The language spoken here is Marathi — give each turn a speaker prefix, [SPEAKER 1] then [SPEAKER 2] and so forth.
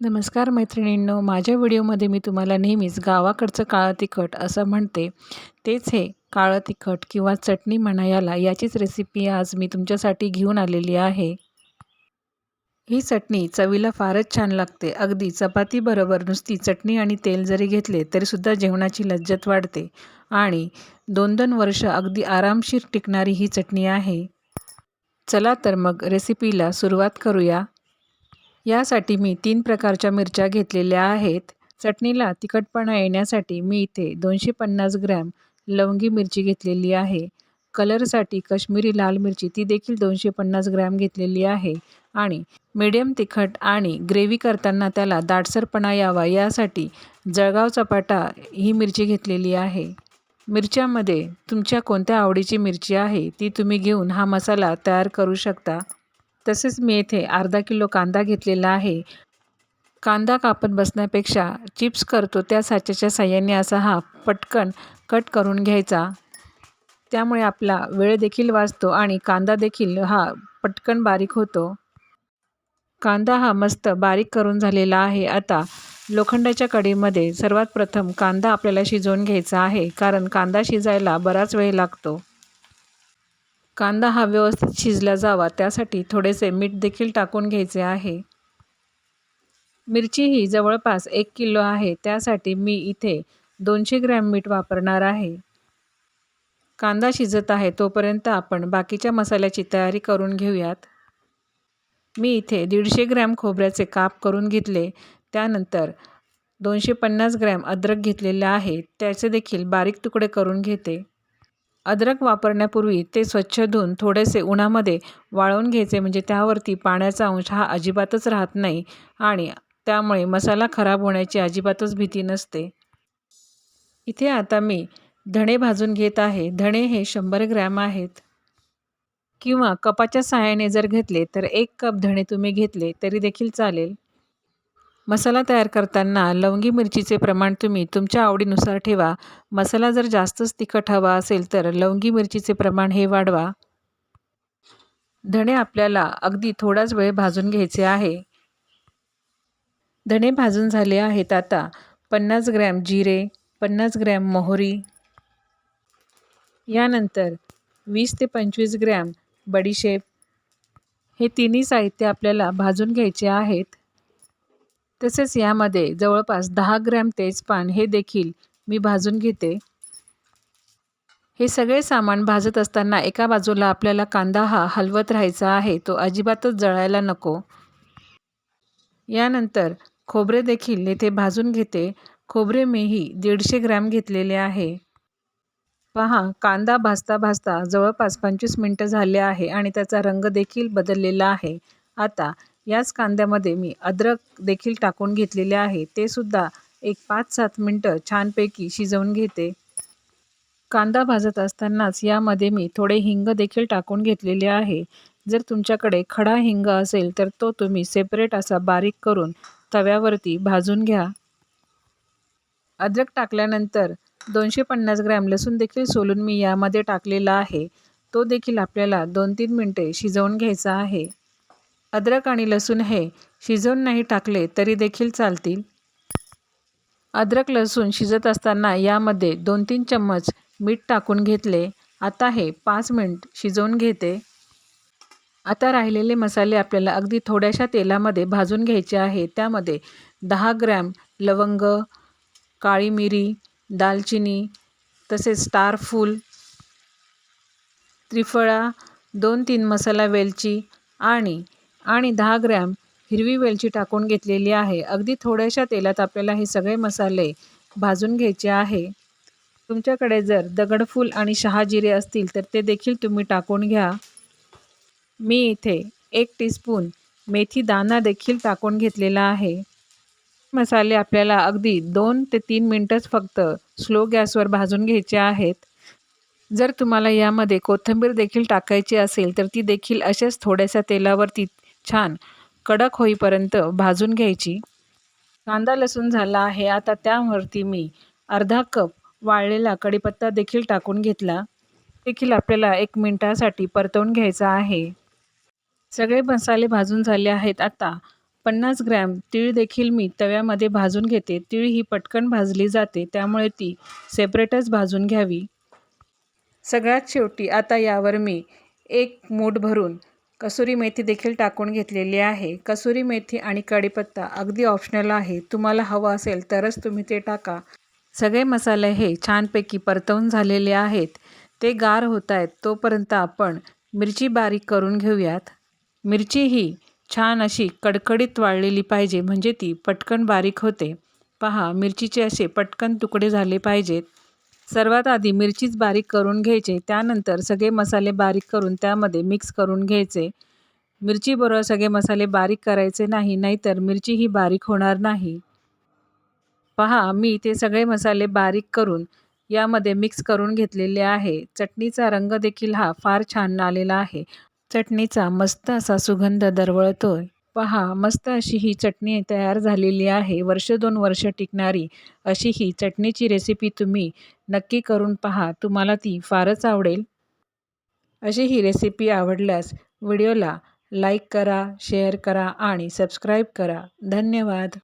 [SPEAKER 1] नमस्कार मैत्रिणींनो, माझ्या व्हिडिओमध्ये मी तुम्हाला नेहमीच गावाकडचं काळं तिखट असं म्हणते. तेच हे काळं तिखट किंवा चटणी म्हणा याला, याचीच रेसिपी आज मी तुमच्यासाठी घेऊन आलेली आहे. ही चटणी चवीला फारच छान लागते. अगदी चपातीबरोबर नुसती चटणी आणि तेल जरी घेतले तरीसुद्धा जेवणाची लज्जत वाढते आणि 2-2 वर्ष अगदी आरामशीर टिकणारी ही चटणी आहे. चला तर मग रेसिपीला सुरुवात करूया. यासाठी मी 3 प्रकारच्या मिरच्या घेतलेल्या आहेत. चटणीला तिखटपणा येण्यासाठी मी इथे 250 ग्रॅम लवंगी मिरची घेतलेली आहे. कलरसाठी काश्मीरी लाल मिरची ती देखील 250 ग्रॅम घेतलेली आहे आणि मीडियम तिखट आणि ग्रेव्ही करताना त्याला दाटसरपणा यावा यासाठी जळगाव चपाटा ही मिरची घेतलेली आहे. मिरच्यामध्ये तुमच्या कोणत्या आवडीची मिरची आहे ती तुम्ही घेऊन हा मसाला तयार करू शकता. तसेच मी येथे अर्धा किलो कांदा घेतलेला आहे. कांदा कापत बसण्यापेक्षा चिप्स करतो त्या साच्याच्या साहाय्याने असा हा पटकन कट करून घ्यायचा. त्यामुळे आपला वेळ देखील वाचतो आणि कांदा देखील हा पटकन बारीक होतो. कांदा हा मस्त बारीक करून झालेला आहे. आता लोखंडाच्या कढईमध्ये सर्वात प्रथम कांदा आपल्याला शिजवून घ्यायचा आहे, कारण कांदा शिजायला बराच वेळ लागतो. कांदा हा व्यवस्थित शिजला जावा त्यासाठी थोडेसे मीठ देखील टाकून घ्यायचे आहे. मिरची ही जवळपास 1 किलो आहे, त्यासाठी मी इथे 200 ग्रॅम मीठ वापरणार आहे. कांदा शिजत आहे तोपर्यंत आपण बाकीच्या मसाल्याची तयारी करून घेऊयात. मी इथे 150 ग्रॅम खोबऱ्याचे काप करून घेतले. त्यानंतर 250 ग्रॅम अद्रक घेतलेले आहे, त्याचे देखील बारीक तुकडे करून घेते. अद्रक वापरण्यापूर्वी ते स्वच्छ धुवून थोडेसे उन्हामध्ये वाळवून घ्यायचे, म्हणजे त्यावरती पाण्याचा अंश हा अजिबातच राहत नाही आणि त्यामुळे मसाला खराब होण्याची अजिबातच भीती नसते. इथे आता मी धणे भाजून घेत आहे. धणे हे 100 ग्रॅम आहेत किंवा कपाच्या सहाय्याने जर घेतले तर 1 कप धणे तुम्ही घेतले तरी देखील चालेल. मसाला तयार करताना लवंगी मिरचीचे प्रमाण तुम्ही तुमच्या आवडीनुसार ठेवा. मसाला जर जास्तच तिखट हवा असेल तर लवंगी मिरचीचे प्रमाण हे वाढवा. धणे आपल्याला अगदी थोडाच वेळ भाजून घ्यायचे आहे. धणे भाजून झाले आहेत. आता 50 ग्रॅम जिरे, 50 ग्रॅम मोहरी, यानंतर 20 ते 25 ग्रॅम बडीशेप, हे तिन्ही साहित्य आपल्याला भाजून घ्यायचे आहेत. तसेच यामध्ये जवळपास 10 ग्रॅम तेजपान हे देखील मी भाजून घेते. हे सगळे सामान भाजत असताना एका बाजूला आपल्याला कांदा हा हलवत राहायचा आहे, तो अजिबातच जळायला नको. यानंतर खोबरे देखील येथे भाजून घेते. खोबरे मीही 150 ग्रॅम घेतलेले आहे. पहा, कांदा भाजता भाजता जवळपास 25 मिनटं झाले आहे आणि त्याचा रंग देखील बदललेला आहे. आता याच कांद्यामध्ये मी अद्रक देखील टाकून घेतलेले आहे. ते सुद्धा एक 5-7 मिनटं छानपैकी शिजवून घेते. कांदा भाजत असतानाच यामध्ये मी थोडे हिंग देखील टाकून घेतलेले आहे. जर तुमच्याकडे खडा हिंग असेल तर तो तुम्ही सेपरेट असा बारीक करून तव्यावरती भाजून घ्या. अद्रक टाकल्यानंतर 250 ग्रॅम लसूण देखील सोलून मी यामध्ये टाकलेला आहे. तो देखील आपल्याला 2-3 मिनटे शिजवून घ्यायचा आहे. अद्रक आणि लसूण हे शिजवून नाही टाकले तरी देखील चालतील. अद्रक लसूण शिजत असताना यामध्ये 2-3 चम्मच मीठ टाकून घेतले. आता हे 5 मिनिट शिजवून घेते. आता राहिलेले मसाले आपल्याला अगदी थोड्याशा तेलामध्ये भाजून घ्यायचे आहे. त्यामध्ये 10 ग्रॅम लवंग, काळी मिरी, दालचिनी, तसेच स्टार फूल, त्रिफळा, 2-3 मसाला वेलची आणि 10 ग्रॅम हिरवी वेलची टाकून घेतलेली आहे. अगदी थोड्याशा तेलात आपल्याला हे सगळे मसाले भाजून घ्यायचे आहे. तुमच्याकडे जर दगडफूल आणि शहाजिरे असतील तर ते देखील तुम्ही टाकून घ्या. मी इथे 1 टीस्पून मेथी दाणा देखील टाकून घेतलेला आहे. मसाले आपल्याला अगदी 2 ते 3 मिनटंच फक्त स्लो गॅसवर भाजून घ्यायचे आहेत. जर तुम्हाला यामध्ये कोथिंबीर देखील टाकायची असेल तर ती देखील अशाच थोड्याशा तेलावरती छान कडक होईपर्यंत भाजून घ्यायची. कांदा लसूण झाला आहे. आता त्यावरती मी अर्धा कप वाळलेला कढीपत्ता देखील टाकून घेतला. देखील आपल्याला 1 मिनिटासाठी परतवून घ्यायचा आहे. सगळे मसाले भाजून झाले आहेत. आता 50 ग्रॅम तीळ देखील मी तव्यामध्ये भाजून घेते. तीळ ही पटकन भाजली जाते, त्यामुळे ती सेपरेटच भाजून घ्यावी. सगळ्यात शेवटी आता यावर मी 1 मूठ भरून कसुरी मेथी देखील टाकून घेतलेली आहे. कसुरी मेथी आणि कढीपत्ता अगदी ऑप्शनल आहे. तुम्हाला हवं असेल तरच तुम्ही ते टाका. सगळे मसाले हे छानपैकी परतवून झालेले आहेत. ते गार होत आहेत तोपर्यंत आपण मिरची बारीक करून घेऊयात. मिरची ही छान अशी कडकडीत वाळलेली पाहिजे, म्हणजे ती पटकन बारीक होते. पहा, मिरचीचे असे पटकन तुकडे झाले पाहिजेत. सर्वात आधी मिरचीच बारीक करून घ्यायचे, त्यानंतर सगळे मसाले बारीक करून त्यामध्ये मिक्स करून घ्यायचे. मिरचीबरोबर सगळे मसाले बारीक करायचे नाही, नाहीतर मिरची ही बारीक होणार नाही. पहा, मी ते सगळे मसाले बारीक करून यामध्ये मिक्स करून घेतलेले आहे. चटणीचा रंग देखील हा फार छान आलेला आहे. चटणीचा मस्त असा सुगंध दरवळतोय. पहा, मस्त अशी ही चटणी तयार झालेली आहे. वर्ष 2 वर्ष टिकणारी अशी ही चटणीची रेसिपी तुम्ही नक्की करून पहा. तुम्हाला ती फारच आवडेल. अशी ही रेसिपी आवडल्यास व्हिडिओला लाईक करा, शेअर करा आणि सबस्क्राईब करा. धन्यवाद.